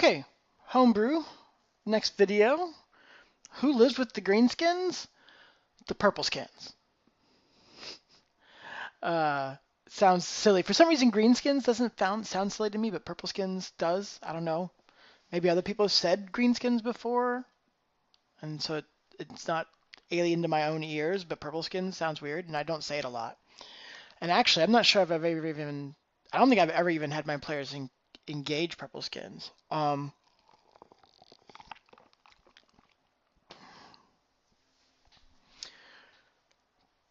Okay, homebrew. Next video. Who lives with the greenskins? The purple skins. Uh, Sounds silly. For some reason, greenskins doesn't sound silly to me, but purple skins does. I don't know. Maybe other people have said greenskins before, and so it's not alien to my own ears, but purple skins sounds weird, and I don't say it a lot. And actually, I'm not sure if I've ever even, I don't think I've ever even had my players engage purple skins.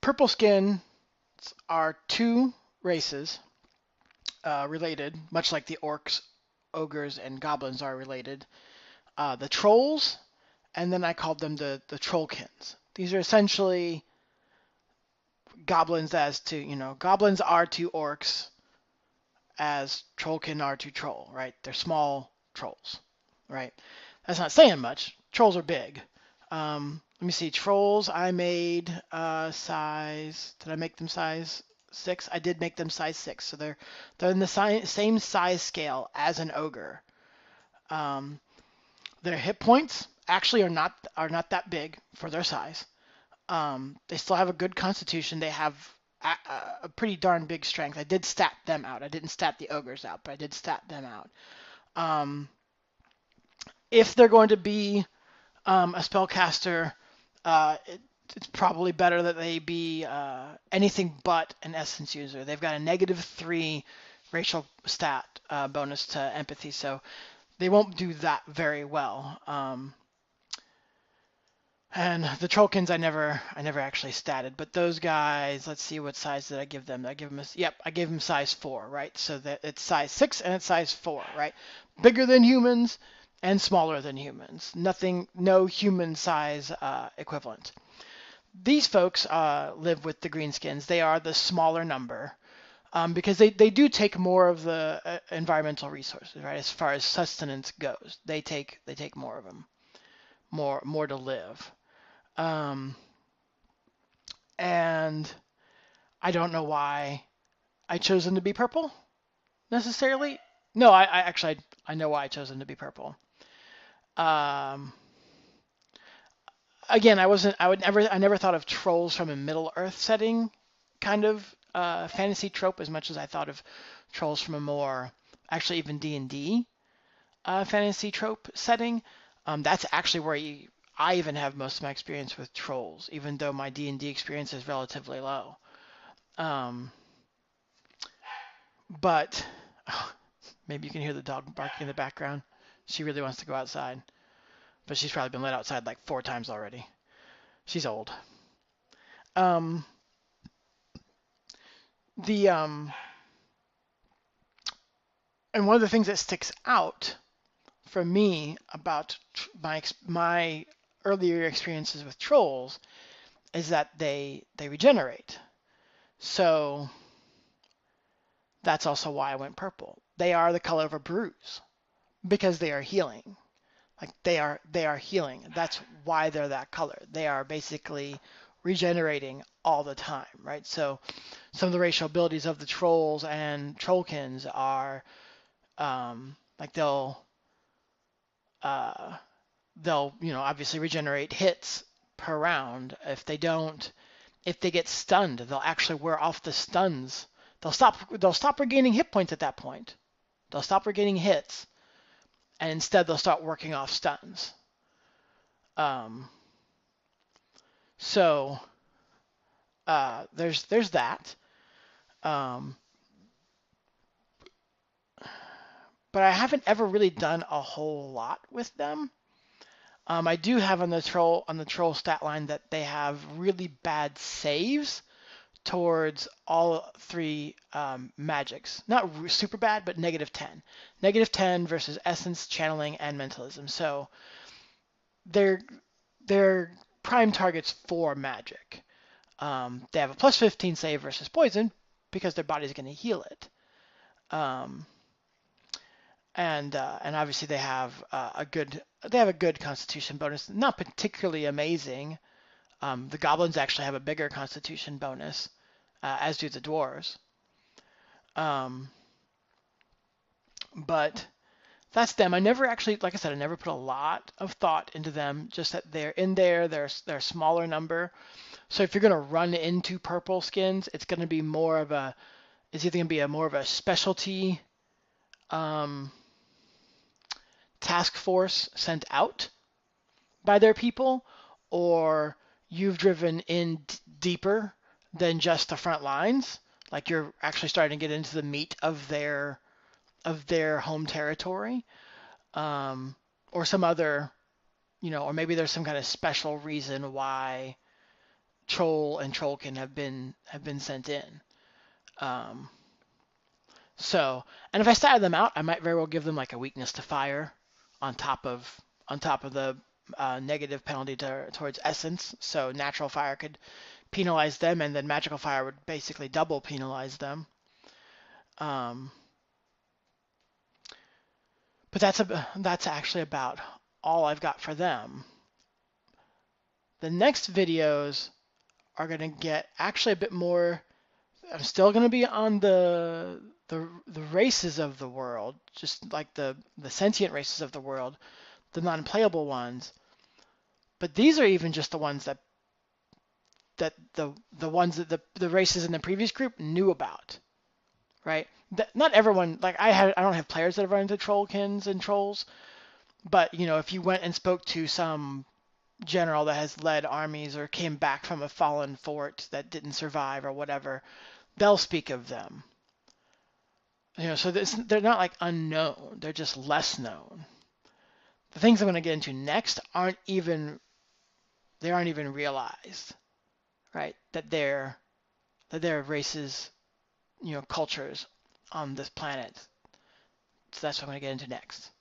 Purple skins are two races related, much like the orcs, ogres, and goblins are related. The trolls, and then I called them the trollkins. These are essentially goblins goblins are to orcs as trollkin are to troll, right? They're small trolls, right? That's not saying much. Trolls are big. Let me see. Trolls, I made size. Did I make them size 6? I did make them size 6, so they're in the same size scale as an ogre. Their hit points actually are not that big for their size. They still have a good constitution. They have a pretty darn big strength. I did stat them out. I didn't stat the ogres out, but I did stat them out. If they're going to be a spellcaster, it's probably better that they be anything but an essence user. They've got a -3 racial stat bonus to empathy, so they won't do that very well. And the Trollkins I never actually statted, but those guys, let's see, what size did I give them? I gave them size 4, right? So that it's size 6 and it's size 4, right? Bigger than humans and smaller than humans. No human size equivalent. These folks live with the greenskins. They are the smaller number because they do take more of the environmental resources, right? As far as sustenance goes, they take more of them, more to live. And I don't know why I chose them to be purple necessarily. No, I actually know why I chose them to be purple. Again, I never thought of trolls from a Middle Earth setting kind of fantasy trope as much as I thought of trolls from a more actually even D&D fantasy trope setting. That's actually where I even have most of my experience with trolls, even though my D&D experience is relatively low. But maybe you can hear the dog barking in the background. She really wants to go outside, but she's probably been let outside like 4 times already. She's old. And one of the things that sticks out for me about my earlier experiences with trolls is that they regenerate. So that's also why I went purple. They are the color of a bruise because they are healing. Like they are healing. That's why they're that color. They are basically regenerating all the time, right? So some of the racial abilities of the trolls and trollkins are like they'll obviously regenerate hits per round. If they get stunned, they'll actually wear off the stuns. They'll stop regaining hit points at that point. They'll stop regaining hits, and instead they'll start working off stuns. So there's that. But I haven't ever really done a whole lot with them. I do have on the troll stat line that they have really bad saves towards all 3 magics. Not super bad, but -10. -10 versus essence, channeling, and mentalism. So they're prime targets for magic. They have a +15 save versus poison because their body's going to heal it. And obviously they have a good constitution bonus, not particularly amazing. The goblins actually have a bigger constitution bonus, as do the dwarves. But that's them. I never actually, like I said, I never put a lot of thought into them. Just that they're in there. They're a smaller number. So if you're gonna run into purple skins, it's gonna be more of a. It's either gonna be a more of a specialty um, task force sent out by their people, or you've driven in deeper than just the front lines. Like you're actually starting to get into the meat of their home territory, or some other, or maybe there's some kind of special reason why Troll and Trollkin have been sent in. Um, and if I started them out, I might very well give them like a weakness to fire on top of the negative penalty towards essence. So natural fire could penalize them, and then magical fire would basically double penalize them. Um, but that's actually about all I've got for them. The next videos are going to get actually a bit more. I'm still going to be on the races of the world, just like the sentient races of the world, the non-playable ones. But these are even just the ones that the ones that the races in the previous group knew about, right? Not everyone, like I don't have players that have run into trollkins and trolls, but if you went and spoke to some general that has led armies or came back from a fallen fort that didn't survive or whatever, they'll speak of them. So they're not like unknown, they're just less known. The things I'm going to get into next aren't even realized, right? That they're races, cultures on this planet. So that's what I'm going to get into next.